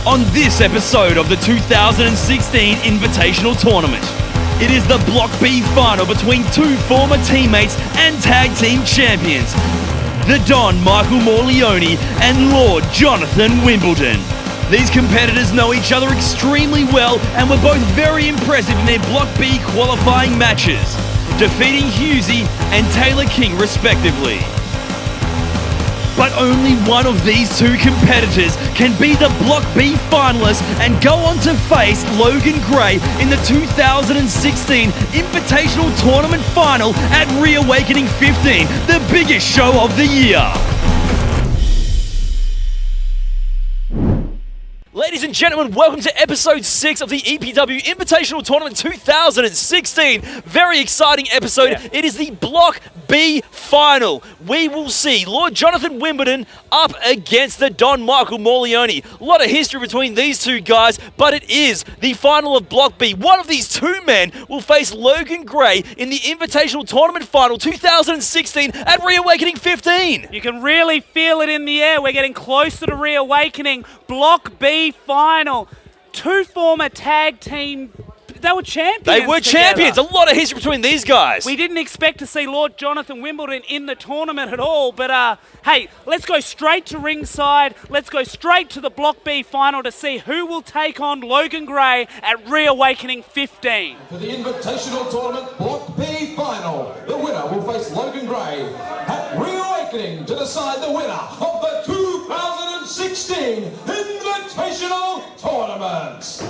on this episode of the 2016 Invitational Tournament. It is the Block B final between two former teammates and tag team champions, the Don Michael Morleone and Lord Jonathan Wimbledon. These competitors know each other extremely well and were both very impressive in their Block B qualifying matches, defeating Husey and Taylor King respectively. But only one of these two competitors can be the Block B finalist and go on to face Logan Grey in the 2016 Invitational Tournament final at ReAwakening 15, the biggest show of the year. Ladies and gentlemen, welcome to episode 6 of the EPW Invitational Tournament 2016. Very exciting episode. Yeah. It is the Block B final. We will see Lord Jonathan Wimbledon up against the Don Michael Morleone. A lot of history between these two guys, but it is the final of Block B. One of these two men will face Logan Grey in the Invitational Tournament final 2016 at ReAwakening 15. You can really feel it in the air. We're getting closer to ReAwakening. Block B final. Two former tag team. They were champions. They were champions. A lot of history between these guys. We didn't expect to see Lord Jonathan Wimbledon in the tournament at all, but hey, let's go straight to ringside. Let's go straight to the Block B final to see who will take on Logan Grey at ReAwakening 15. For the Invitational Tournament Block B final, the winner will face Logan Grey at ReAwakening to decide the winner of the 2016 Invitational Tournament.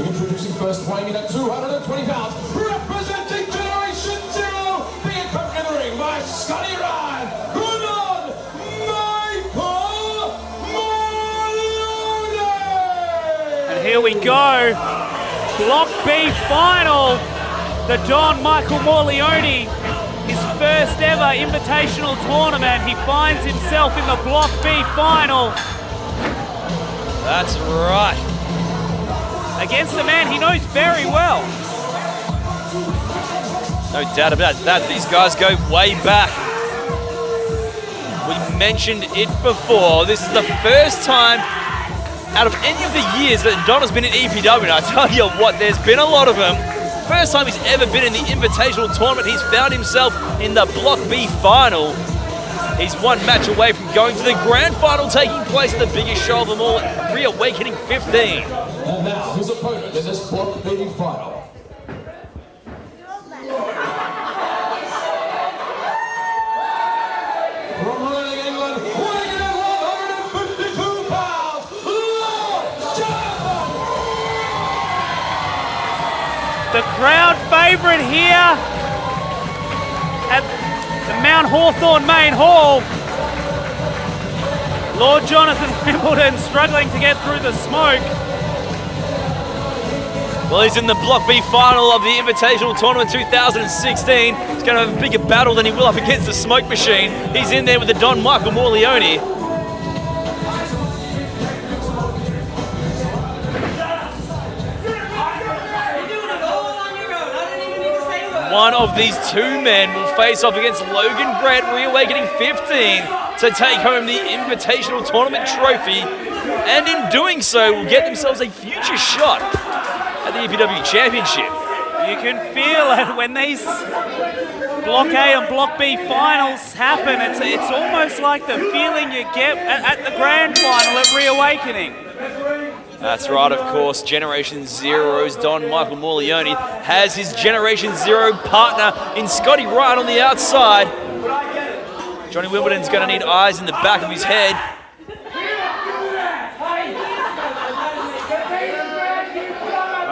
Introducing first, weighing in at 220 pounds, representing Generation Zero, being put in the ring by Scotty Ryan, good on Michael Morleone! And here we go, Block B final, the Don Michael Morleone, his first ever Invitational Tournament. He finds himself in the Block B final. That's right. Against a man he knows very well. No doubt about that. These guys go way back. We mentioned it before. This is the first time out of any of the years that Don has been in EPW. And I tell you what, there's been a lot of them. First time he's ever been in the Invitational Tournament. He's found himself in the Block B final. He's one match away from going to the grand final, taking place at the biggest show of them all at ReAwakening 15. And now his opponent in this Block B final. From Reading, England, weighing in at 152 pounds, Lord Jonathan! The crowd favourite here at the Mount Hawthorn Main Hall. Lord Jonathan Wimbledon struggling to get through the smoke. Well, he's in the Block B final of the Invitational Tournament 2016. He's going to have a bigger battle than he will up against the smoke machine. He's in there with the Don Michael Morleone. One of these two men will face off against Logan Grey at ReAwakening 15 to take home the Invitational Tournament Trophy. And in doing so, will get themselves a future shot at the EPW Championship. You can feel it when these Block A and Block B finals happen. It's almost like the feeling you get at the grand final at ReAwakening. That's right, of course. Generation Zero's Don Michael Morleone has his Generation Zero partner in Scotty Ryan on the outside. Johnny Wimbledon's going to need eyes in the back of his head.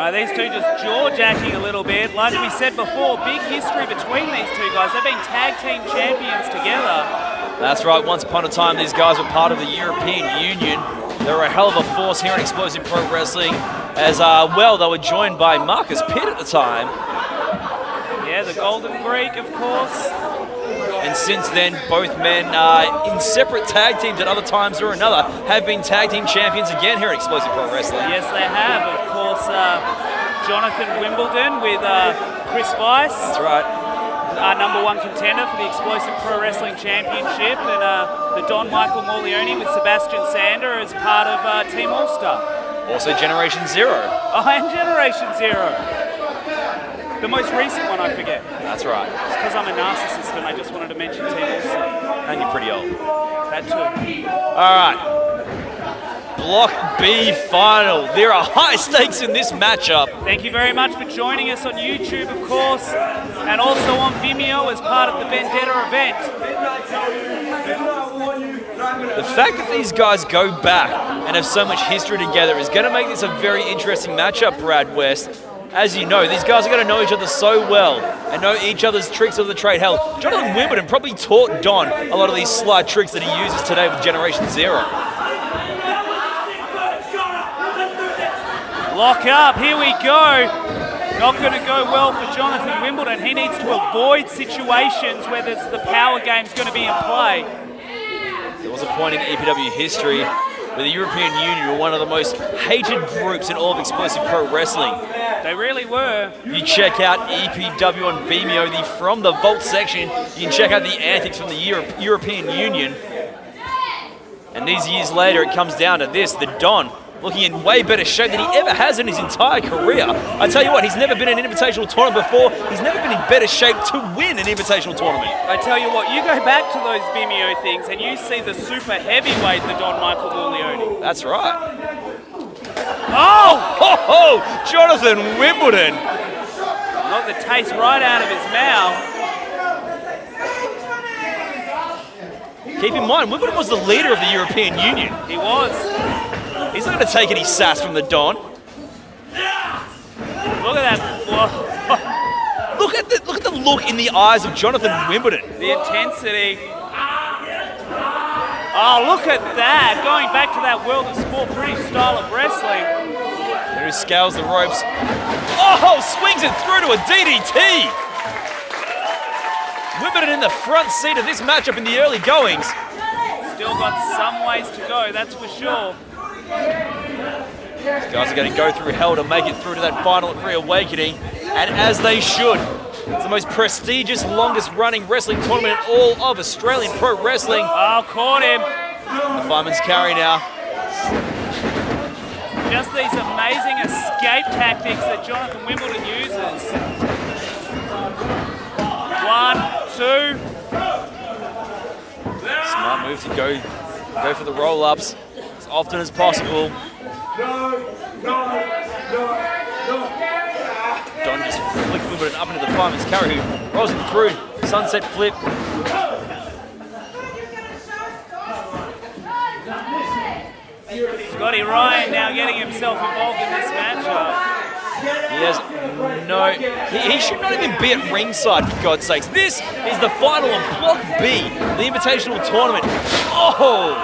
These two just jaw-jacking a little bit. Like we said before, big history between these two guys. They've been tag team champions together. That's right. Once upon a time, these guys were part of the European Union. They were a hell of a force here in Explosive Pro Wrestling. As well, they were joined by Marcus Pitt at the time. Yeah, the Golden Greek, of course. And since then, both men in separate tag teams at other times or another have been tag team champions again here at Explosive Pro Wrestling. Yes, they have. Of course, Jonathan Wimbledon with Chris Weiss. That's right. Our #1 contender for the Explosive Pro Wrestling Championship, and the Don Michael Morleone with Sebastian Sander as part of Team All-Star. Also Generation Zero. Oh, and Generation Zero. The most recent one, I forget. That's right. It's because I'm a narcissist and I just wanted to mention Team All-Star. And you're pretty old. That too. All right. Block B final. There are high stakes in this matchup. Thank you very much for joining us on YouTube, of course, and also on Vimeo as part of the Vendetta event. The fact that these guys go back and have so much history together is going to make this a very interesting matchup, Brad West. As you know, these guys are going to know each other so well and know each other's tricks of the trade. Hell, Jonathan Wimbledon probably taught Don a lot of these sly tricks that he uses today with Generation Zero. Lock up, here we go. Not going to go well for Jonathan Wimbledon. He needs to avoid situations where the power game's going to be in play. There was a point in EPW history where the European Union were one of the most hated groups in all of Explosive Pro Wrestling. They really were. You check out EPW on Vimeo, from the Vault section. You can check out the antics from the European Union. And these years later, it comes down to this, the Don, looking in way better shape than he ever has in his entire career. I tell you what, he's never been in an Invitational Tournament before. He's never been in better shape to win an Invitational Tournament. I tell you what, you go back to those Vimeo things and you see the super heavyweight, the Don Michael Morleone. That's right. Oh! Ho, ho! Jonathan Wimbledon. Knocked the taste right out of his mouth. Keep in mind, Wimbledon was the leader of the European Union. He was. He's not going to take any sass from the Don. Look at that. Look at the look in the eyes of Jonathan Wimbledon. The intensity. Oh, look at that. Going back to that World of Sport British style of wrestling. There he scales the ropes. Oh, swings it through to a DDT. Wimbledon in the front seat of this matchup in the early goings. Still got some ways to go, that's for sure. These guys are going to go through hell to make it through to that final at ReAwakening, and as they should. It's the most prestigious, longest running wrestling tournament in all of Australian pro wrestling. Oh, caught him. The fireman's carry now. Just these amazing escape tactics that Jonathan Wimbledon uses. 1, 2. Smart move to go for the roll-ups as often as possible. Don just flicked Wimbledon up into the fireman's carry, who rolls him through. Sunset flip. Scotty Ryan now getting himself involved in this matchup. He has no... He should not even be at ringside, for God's sakes. This is the final of Block B, the Invitational Tournament. Oh!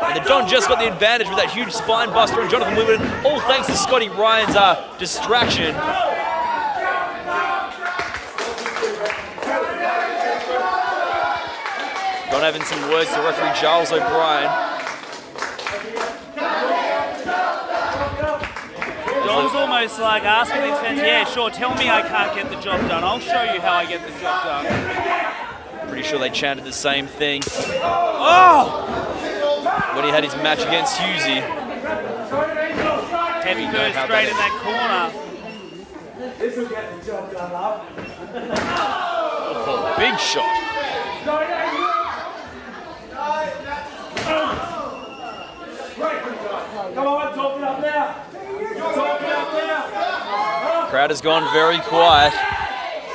And the Don just got the advantage with that huge spine buster on Jonathan Wimbledon, all thanks to Scotty Ryan's distraction. Don having some words to referee Giles O'Brien. Don's almost like asking these fans, yeah, sure, tell me I can't get the job done. I'll show you how I get the job done. Pretty sure they chanted the same thing. Oh! When he had his match against Husey. Heavy first straight in that corner. This will get the job done, love. Oh, big shot. Come on, talk it up now. Talk it up now. Crowd has gone very quiet.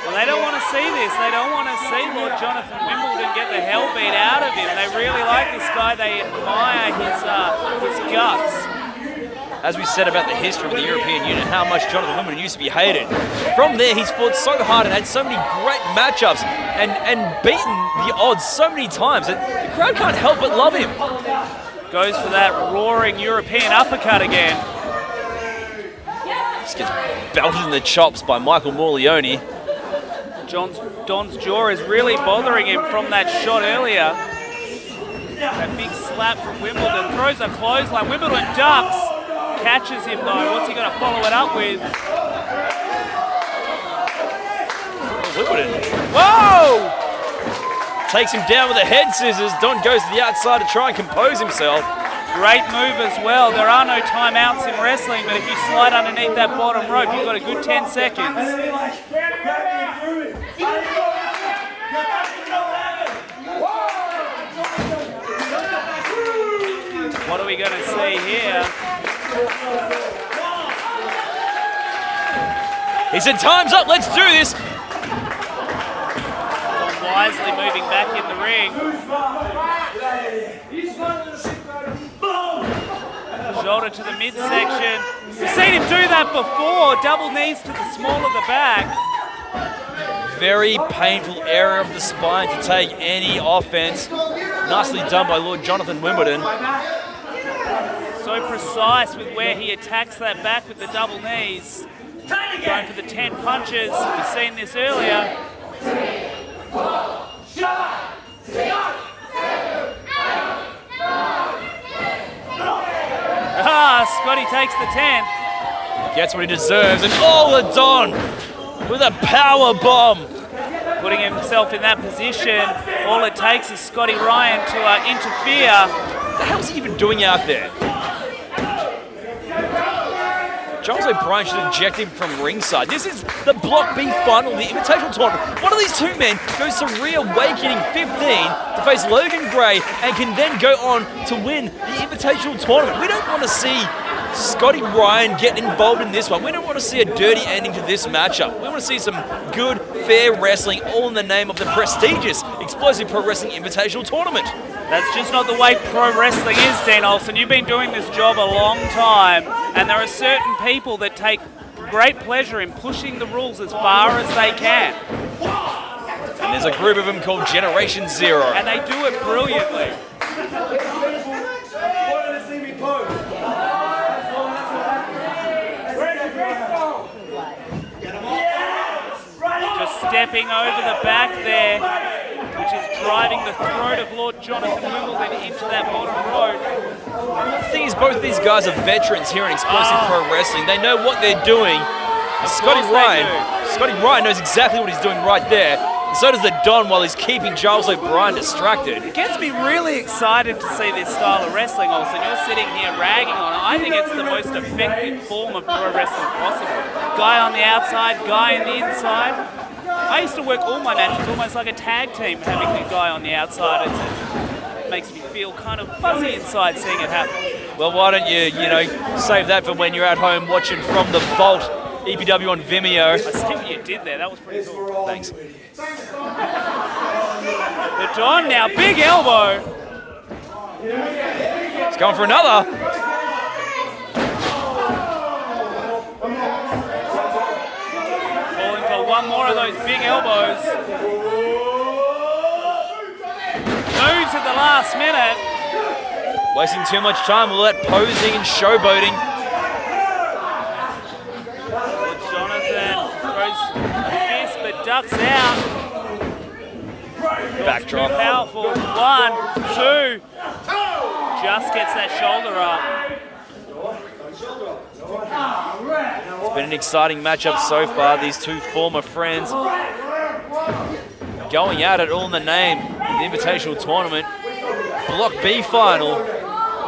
Well, they don't want to see this. They don't want to see Lord Jonathan Wimbledon get the hell beat out of him. They really like this guy. They admire his guts. As we said about the history of the European Union, how much Jonathan Wimbledon used to be hated. From there, he's fought so hard and had so many great matchups and beaten the odds so many times that the crowd can't help but love him. Goes for that roaring European uppercut again. Just gets belted in the chops by Michael Morleone. Don's jaw is really bothering him from that shot earlier. That big slap from Wimbledon. Throws a clothesline. Wimbledon ducks. Catches him though. What's he going to follow it up with? Wimbledon. Whoa! Takes him down with the head scissors. Don goes to the outside to try and compose himself. Great move as well. There are no timeouts in wrestling, but if you slide underneath that bottom rope, you've got a good 10 seconds. What are we going to see here? He said, time's up, let's do this. Wisely moving back in the ring. Shoulder to the midsection. We've seen him do that before. Double knees to the small of the back. Very painful area of the spine to take any offense. Nicely done by Lord Jonathan Wimbledon. So precise with where he attacks that back with the double knees. Going for the 10 punches. We've seen this earlier. Scotty takes the 10. Gets what he deserves, and the Don with a power bomb. Putting himself in that position. All it takes is Scotty Ryan to interfere. What the hell's he even doing out there? Charles O'Brien should eject him from ringside. This is the Block B final of the Invitational Tournament. One of these two men goes to ReAwakening 15 to face Logan Grey and can then go on to win the Invitational Tournament. We don't want to see Scotty Ryan get involved in this one. We don't want to see a dirty ending to this matchup. We want to see some good, fair wrestling, all in the name of the prestigious Explosive Pro Wrestling Invitational Tournament. That's just not the way pro wrestling is, Dean Olsen. You've been doing this job a long time, and there are certain people that take great pleasure in pushing the rules as far as they can. And there's a group of them called Generation Zero. And they do it brilliantly. Just stepping over the back there, which is driving the throat of Lord Jonathan Wimbledon into that bottom rope. The thing is, both these guys are veterans here in Explosive Pro Wrestling. They know what they're doing. Scotty Ryan knows exactly what he's doing right there. And so does the Don, while he's keeping Giles O'Brien distracted. It gets me really excited to see this style of wrestling, Olsen. You're sitting here ragging on it. I think it's the most effective form of pro wrestling possible. Guy on the outside, guy on the inside. I used to work all my matches almost like a tag team, having a guy on the outside. It makes me feel kind of fuzzy inside seeing it happen. Well, why don't you save that for when you're at home watching From the Vault, EPW on Vimeo. I see what you did there. That was pretty cool. Thanks. The Don now, big elbow. He's going for another. Calling for one more of those big elbows. Moves at the last minute. Wasting too much time with all that posing and showboating. Jonathan throws a fist but ducks out. Backdrop. Too powerful. 1, 2. Just gets that shoulder up. It's been an exciting matchup so far. These two former friends going at it all in the name of the Invitational Tournament. Block B final.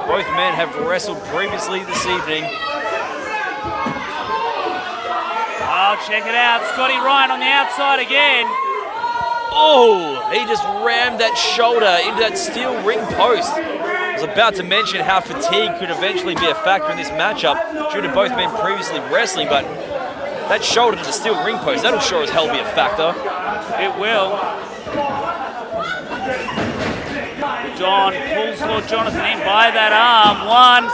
Both men have wrestled previously this evening. Oh, check it out. Scotty Ryan on the outside again. Oh, he just rammed that shoulder into that steel ring post. I was about to mention how fatigue could eventually be a factor in this matchup due to both men previously wrestling, but that shoulder to the steel ring post, that'll sure as hell be a factor. It will. Don pulls Lord Jonathan in by that arm. 1,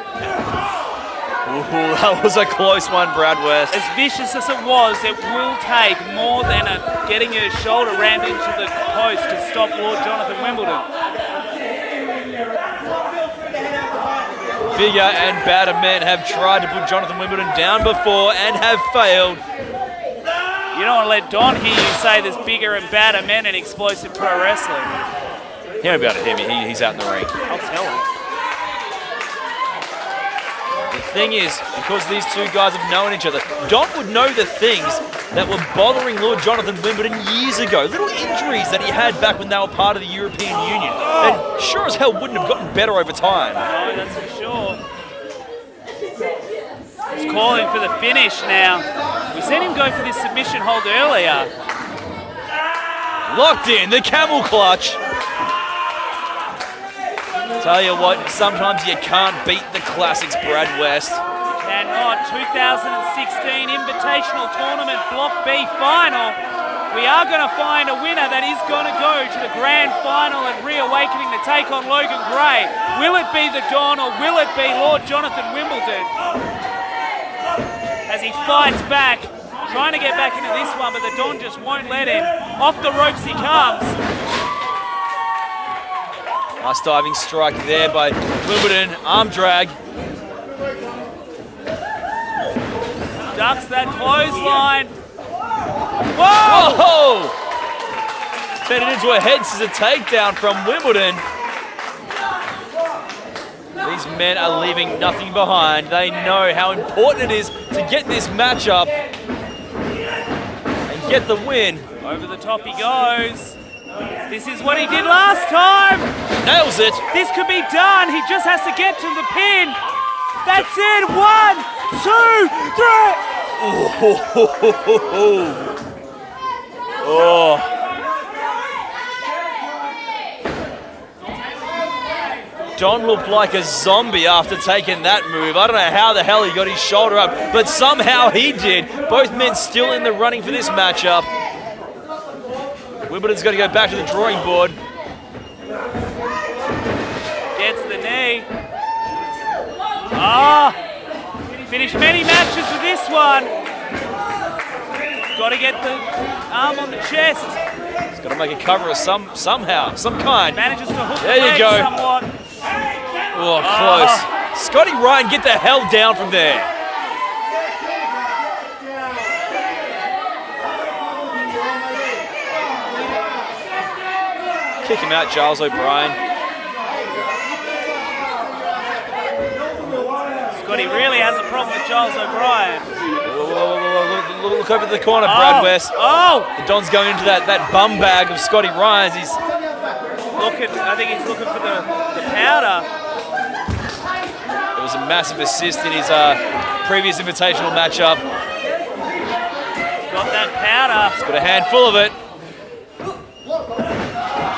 2. Ooh, that was a close one, Brad West. As vicious as it was, it will take more than getting your shoulder rammed into the post to stop Lord Jonathan Wimbledon. Bigger and badder men have tried to put Jonathan Wimbledon down before and have failed. You don't want to let Don hear you say there's bigger and badder men in Explosive Pro Wrestling. He won't be able to hear me. He's out in the ring. I'll tell him. thing is, because these two guys have known each other, Don would know the things that were bothering Lord Jonathan Wimbledon years ago. Little injuries that he had back when they were part of the European Union. And sure as hell wouldn't have gotten better over time. No, that's for sure. He's calling for the finish now. We seen him go for this submission hold earlier. Locked in, the camel clutch. Tell you what, sometimes you can't beat the classics, Brad West. Cannot. 2016 Invitational Tournament Block B final. We are going to find a winner that is going to go to the grand final at ReAwakening to take on Logan Grey. Will it be the Don or will it be Lord Jonathan Wimbledon? As he fights back, trying to get back into this one, but the Don just won't let him. Off the ropes he comes. Nice diving strike there by Wimbledon. Arm drag. Ducks that clothesline. Whoa! Whoa! Turned it into a head scissor takedown from Wimbledon. These men are leaving nothing behind. They know how important it is to get this matchup and get the win. Over the top he goes. This is what he did last time. Nails it. This could be done. He just has to get to the pin. That's it. 1, 2, 3. Oh. Don looked like a zombie after taking that move. I don't know how the hell he got his shoulder up, but somehow he did. Both men still in the running for this matchup. Wimbledon's got to go back to the drawing board. Gets the knee. Ah! Finished many matches with this one. Got to get the arm on the chest. He's got to make a cover of somehow, some kind. Manages to hook There the you leg go. somewhat. Oh, close. Scotty Ryan, get the hell down from there. Kick him out, Charles O'Brien. Scotty really has a problem with Charles O'Brien. Look over the corner, Brad West. Oh! The Don's going into that bum bag of Scotty Ryan's. He's looking. I think he's looking for the powder. It was a massive assist in his previous invitational matchup. Got that powder. He's got a handful of it.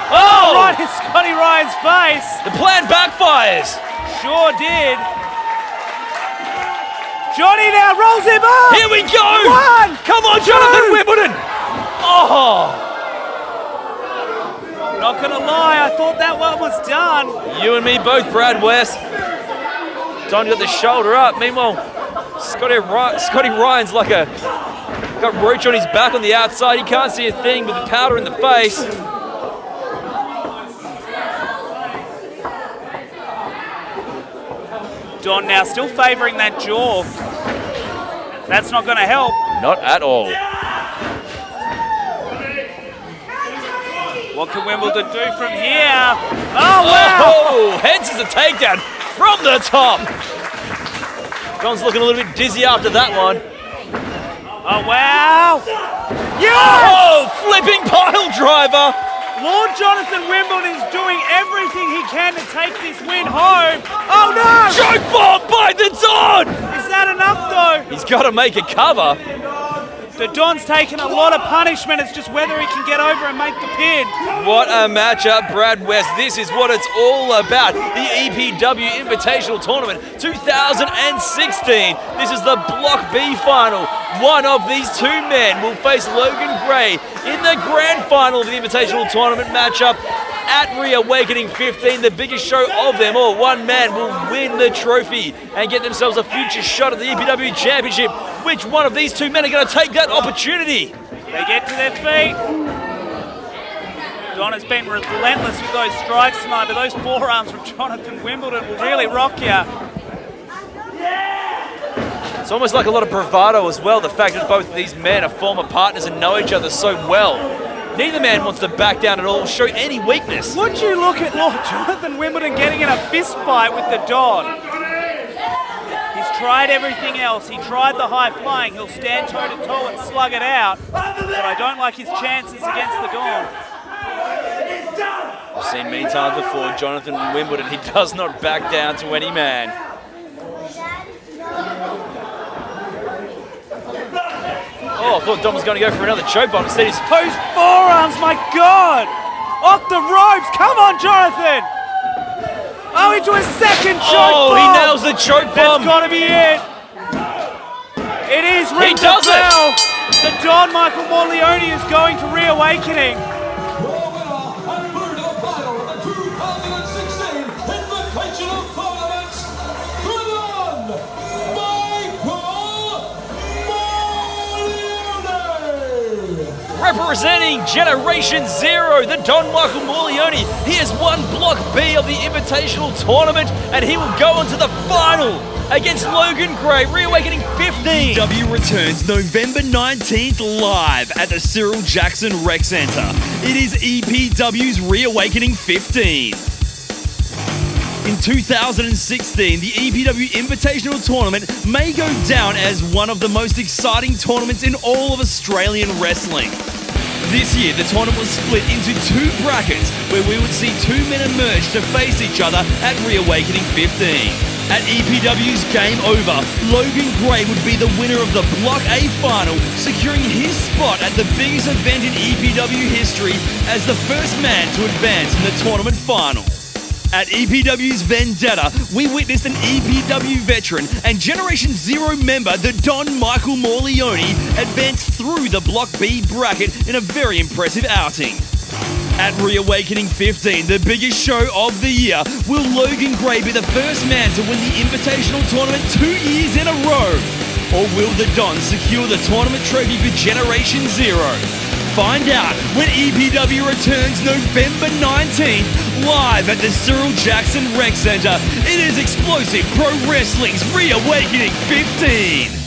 Oh! Right in Scotty Ryan's face. The plan backfires. Sure did. Johnny now rolls him up. Here we go. 1. Come on, Jonathan Wimbledon. Oh. Not gonna lie, I thought that one was done. You and me both, Brad West. Don got the shoulder up. Meanwhile, Scotty Ryan's like got roach on his back on the outside. He can't see a thing with the powder in the face. Don now still favouring that jaw. That's not gonna help. Not at all. What can Wimbledon do from here? Oh, wow! Oh, heads is a takedown from the top. Don's looking a little bit dizzy after that one. Oh, wow! Yes! Oh, flipping pile driver. Lord Jonathan Wimbledon is doing everything he can to take this win home. Oh, no! Choke bomb by the Don. Is that enough, though? He's got to make a cover. The Don's taken a lot of punishment. It's just whether he can get over and make the pin. What a matchup, Brad West. This is what it's all about. The EPW Invitational Tournament 2016. This is the Block B final. One of these two men will face Logan Grey in the grand final of the Invitational Tournament matchup at ReAwakening 15, the biggest show of them all. One man will win the trophy and get themselves a future shot at the EPW Championship. Which one of these two men are going to take that opportunity? They get to their feet. Don has been relentless with those strikes tonight, but those forearms from Jonathan Wimbledon will really rock you. It's almost like a lot of bravado as well, the fact that both of these men are former partners and know each other so well. Neither man wants to back down at all, show any weakness. Would you look at Lord Jonathan Wimbledon getting in a fist fight with the Don? He's tried everything else. He tried the high flying. He'll stand toe-to-toe and slug it out. But I don't like his chances against the Don. I've seen many times before, Jonathan in Wimbledon, he does not back down to any man. Oh, I thought Dom was going to go for another choke bomb. Instead, he's Those forearms, my God! Off the ropes! Come on, Jonathan! Oh, into a second choke bomb! he nails the choke bomb! That's got to be it! It is ring He does the bell! The Don Michael Morleone is going to ReAwakening. Your winner and through to the final of the 2016 Invitational Tournament, the Don Michael Morleone! Representing Generation Zero, the Don Michael Morleone. He has won Block B of the Invitational Tournament, and he will go on to the final against Logan Grey, ReAwakening 15. EPW returns November 19th live at the Cyril Jackson Rec Centre. It is EPW's ReAwakening 15. In 2016, the EPW Invitational Tournament may go down as one of the most exciting tournaments in all of Australian wrestling. This year, the tournament was split into two brackets where we would see two men emerge to face each other at ReAwakening 15. At EPW's Game Over, Logan Grey would be the winner of the Block A final, securing his spot at the biggest event in EPW history as the first man to advance in the tournament final. At EPW's Vendetta, we witnessed an EPW veteran and Generation Zero member, the Don Michael Morleone, advance through the Block B bracket in a very impressive outing. At ReAwakening 15, the biggest show of the year, will Logan Grey be the first man to win the Invitational Tournament 2 years in a row? Or will the Don secure the tournament trophy for Generation Zero? Find out when EPW returns November 19th, live at the Cyril Jackson Rec Centre. It is explosive pro wrestling's ReAwakening 15.